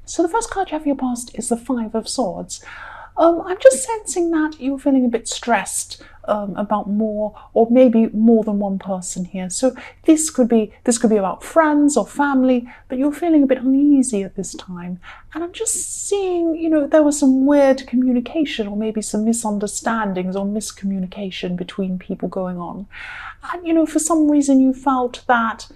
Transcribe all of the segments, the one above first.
So the first card you have for your past is the Five of Swords. I'm just sensing that you're feeling a bit stressed about more, or maybe more than one person here. So this could be about friends or family, but you're feeling a bit uneasy at this time. And I'm just seeing, there was some weird communication, or maybe some misunderstandings or miscommunication between people going on. And for some reason you felt that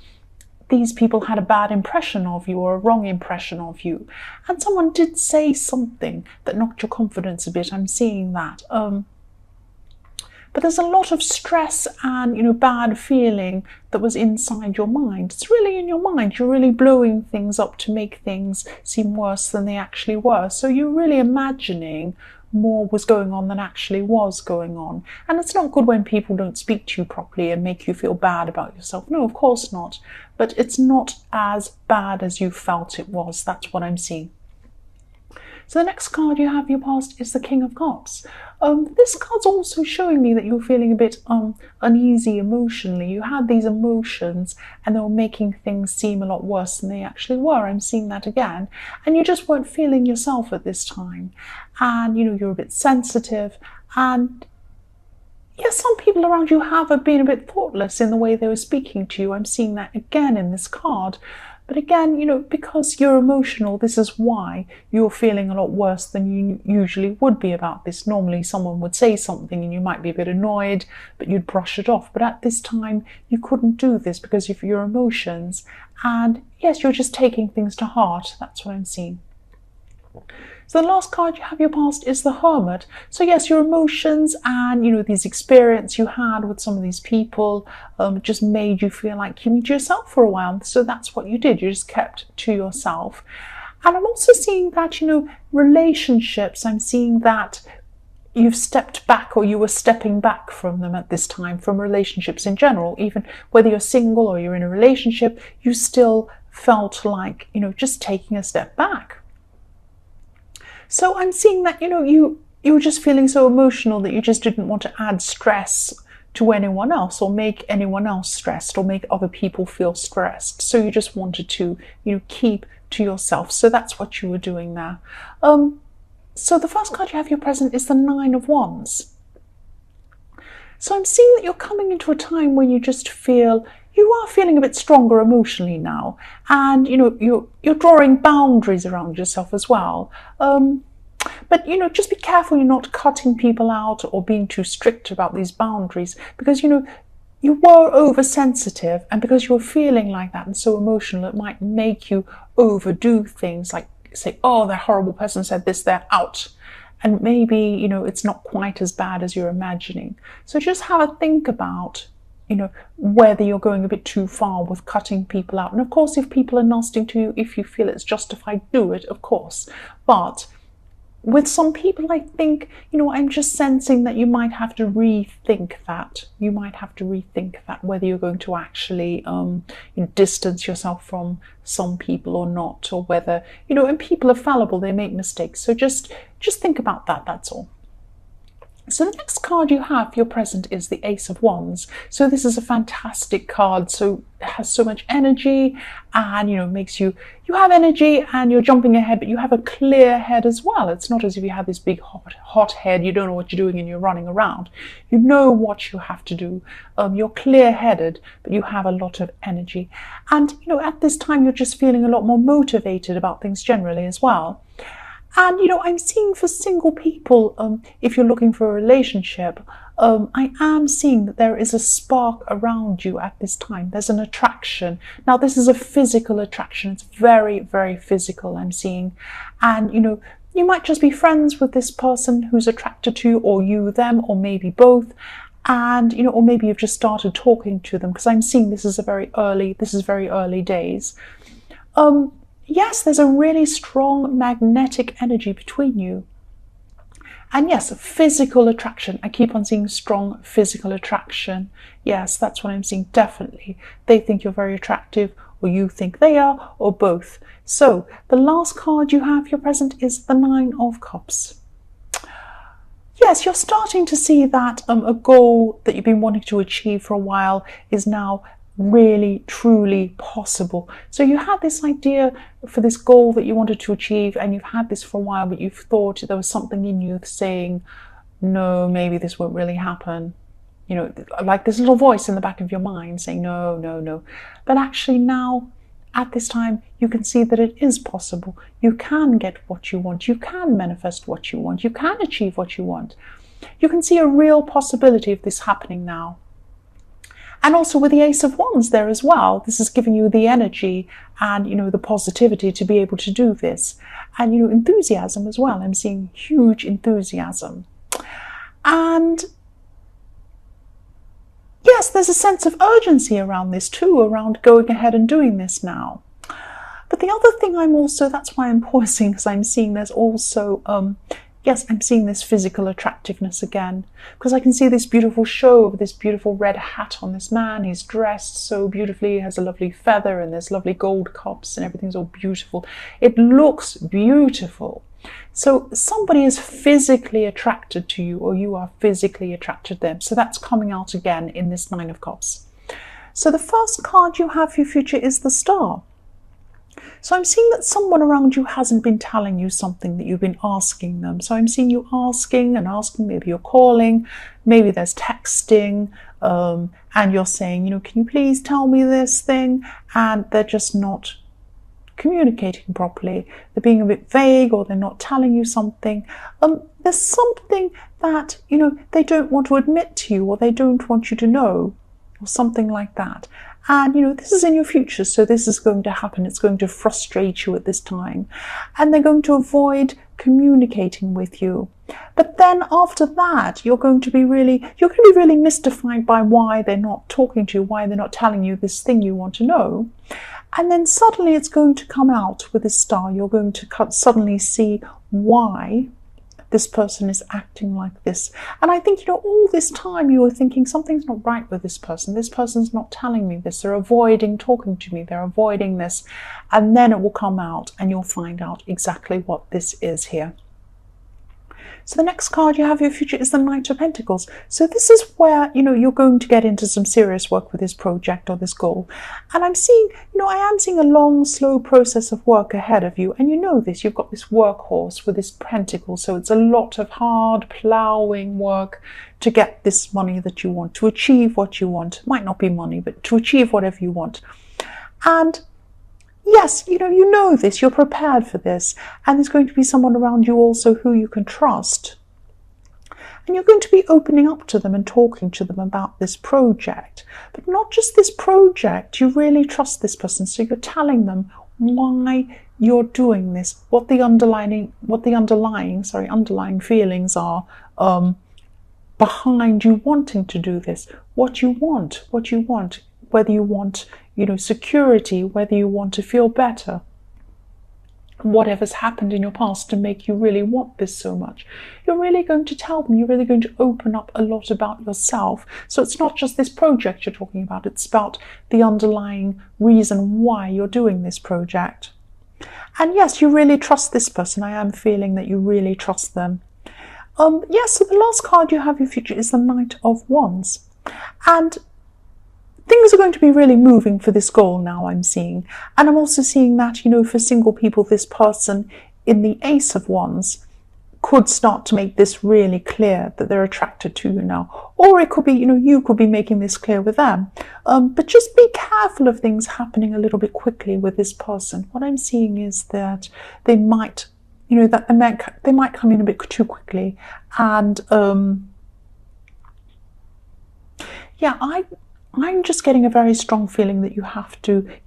these people had a bad impression of you or a wrong impression of you, and someone did say something that knocked your confidence a bit. I'm seeing that, but there's a lot of stress and bad feeling that was inside your mind. It's really in your mind. You're really blowing things up to make things seem worse than they actually were. So you're really imagining more was going on than actually was going on. And it's not good when people don't speak to you properly and make you feel bad about yourself. No, of course not. But it's not as bad as you felt it was. That's what I'm seeing. So the next card you have in your past is the King of Cups. This card's also showing me that you're feeling a bit uneasy emotionally. You had these emotions and they were making things seem a lot worse than they actually were. I'm seeing that again. And you just weren't feeling yourself at this time. And you're a bit sensitive, and yes, some people around you have been a bit thoughtless in the way they were speaking to you. I'm seeing that again in this card. But again, because you're emotional, this is why you're feeling a lot worse than you usually would be about this. Normally someone would say something and you might be a bit annoyed, but you'd brush it off. But at this time, you couldn't do this because of your emotions. And yes, you're just taking things to heart. That's what I'm seeing. So the last card you have your past is the Hermit. So yes, your emotions and these experience you had with some of these people just made you feel like you need yourself for a while. So that's what you did. You just kept to yourself. And I'm also seeing that relationships. I'm seeing that you've stepped back, or you were stepping back from them at this time, from relationships in general. Even whether you're single or you're in a relationship, you still felt like just taking a step back. So I'm seeing that, you were just feeling so emotional that you just didn't want to add stress to anyone else, or make anyone else stressed, or make other people feel stressed. So you just wanted to, keep to yourself. So that's what you were doing there. So the first card you have your present is the Nine of Wands. So I'm seeing that you're coming into a time when you just feel you are feeling a bit stronger emotionally now, and you're drawing boundaries around yourself as well. But just be careful you're not cutting people out or being too strict about these boundaries, because you were oversensitive, and because you're feeling like that and so emotional, it might make you overdo things, like say, oh, that horrible person said this, they're out. And maybe it's not quite as bad as you're imagining. So just have a think about whether you're going a bit too far with cutting people out. And of course, if people are nasty to you, if you feel it's justified, do it, of course. But with some people, I think, I'm just sensing that you might have to rethink that. You might have to rethink that, whether you're going to actually distance yourself from some people or not, or whether, and people are fallible, they make mistakes. So just think about that, that's all. So the next card you have, your present, is the Ace of Wands. So this is a fantastic card. So it has so much energy, and makes you have energy, and you're jumping ahead, but you have a clear head as well. It's not as if you have this big hot head, you don't know what you're doing and you're running around. You know what you have to do. You're clear-headed, but you have a lot of energy. And at this time you're just feeling a lot more motivated about things generally as well. And I'm seeing for single people, if you're looking for a relationship, I am seeing that there is a spark around you at this time. There's an attraction. Now this is a physical attraction. It's very, very physical, I'm seeing. And you might just be friends with this person who's attracted to you, or you them, or maybe both. And or maybe you've just started talking to them, because I'm seeing this is very early days. Yes, there's a really strong magnetic energy between you. And yes, physical attraction. I keep on seeing strong physical attraction. Yes, that's what I'm seeing, definitely. They think you're very attractive, or you think they are, or both. So the last card you have, your present, is the Nine of Cups. Yes, you're starting to see that a goal that you've been wanting to achieve for a while is now really, truly possible. So you had this idea for this goal that you wanted to achieve, and you've had this for a while, but you've thought there was something in you saying, no, maybe this won't really happen. You know, like this little voice in the back of your mind saying, no, no, no. But actually now, at this time, you can see that it is possible. You can get what you want. You can manifest what you want. You can achieve what you want. You can see a real possibility of this happening now. And also with the Ace of Wands there as well, this is giving you the energy and, you know, the positivity to be able to do this. And, you know, enthusiasm as well. I'm seeing huge enthusiasm. And yes, there's a sense of urgency around this too, around going ahead and doing this now. But the other thing that's why I'm pausing, because I'm seeing there's also, yes, I'm seeing this physical attractiveness again, because I can see this beautiful show of this beautiful red hat on this man. He's dressed so beautifully, he has a lovely feather and there's lovely gold cups and everything's all beautiful. It looks beautiful. So somebody is physically attracted to you, or you are physically attracted to them. So that's coming out again in this Nine of Cups. So the first card you have for your future is the Star. So I'm seeing that someone around you hasn't been telling you something that you've been asking them. So I'm seeing you asking and asking, maybe you're calling, maybe there's texting, and you're saying, you know, can you please tell me this thing? And they're just not communicating properly. They're being a bit vague, or they're not telling you something. There's something that, you know, they don't want to admit to you, or they don't want you to know, or something like that. And, you know, this is in your future, so this is going to happen. It's going to frustrate you at this time. And they're going to avoid communicating with you. But then after that, you're going to be really mystified by why they're not talking to you, why they're not telling you this thing you want to know. And then suddenly it's going to come out with this Star. You're going to suddenly see why this person is acting like this. And I think, you know, all this time you were thinking something's not right with this person. This person's not telling me this. They're avoiding talking to me. They're avoiding this. And then it will come out and you'll find out exactly what this is here. So the next card you have for your future is the Knight of Pentacles. So this is where, you know, you're going to get into some serious work with this project or this goal. And I'm seeing, you know, I am seeing a long, slow process of work ahead of you. And you know this, you've got this workhorse with this pentacle. So it's a lot of hard ploughing work to get this money that you want, to achieve what you want. It might not be money, but to achieve whatever you want. And yes, you know this, you're prepared for this, and there's going to be someone around you also who you can trust. And you're going to be opening up to them and talking to them about this project. But not just this project, you really trust this person, so you're telling them why you're doing this, what the underlying feelings are behind you wanting to do this, what you want, whether you want, you know, security, whether you want to feel better, whatever's happened in your past to make you really want this so much. You're really going to tell them, you're really going to open up a lot about yourself. So it's not just this project you're talking about, it's about the underlying reason why you're doing this project. And yes, you really trust this person. I am feeling that you really trust them. Yes, so the last card you have in your future is the Knight of Wands. And things are going to be really moving for this goal now, I'm seeing. And I'm also seeing that, you know, for single people, this person in the Ace of Wands could start to make this really clear that they're attracted to you now. Or it could be, you know, you could be making this clear with them. But just be careful of things happening a little bit quickly with this person. What I'm seeing is that they might, you know, that they might come in a bit too quickly. And yeah, I'm just getting a very strong feeling that you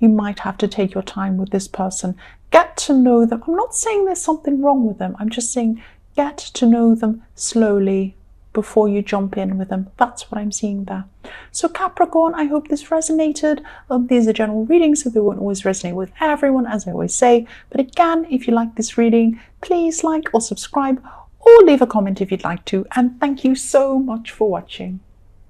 might have to take your time with this person. Get to know them. I'm not saying there's something wrong with them. I'm just saying get to know them slowly before you jump in with them. That's what I'm seeing there. So Capricorn, I hope this resonated. These are general readings, so they won't always resonate with everyone, as I always say. But again, if you like this reading, please like or subscribe, or leave a comment if you'd like to. And thank you so much for watching.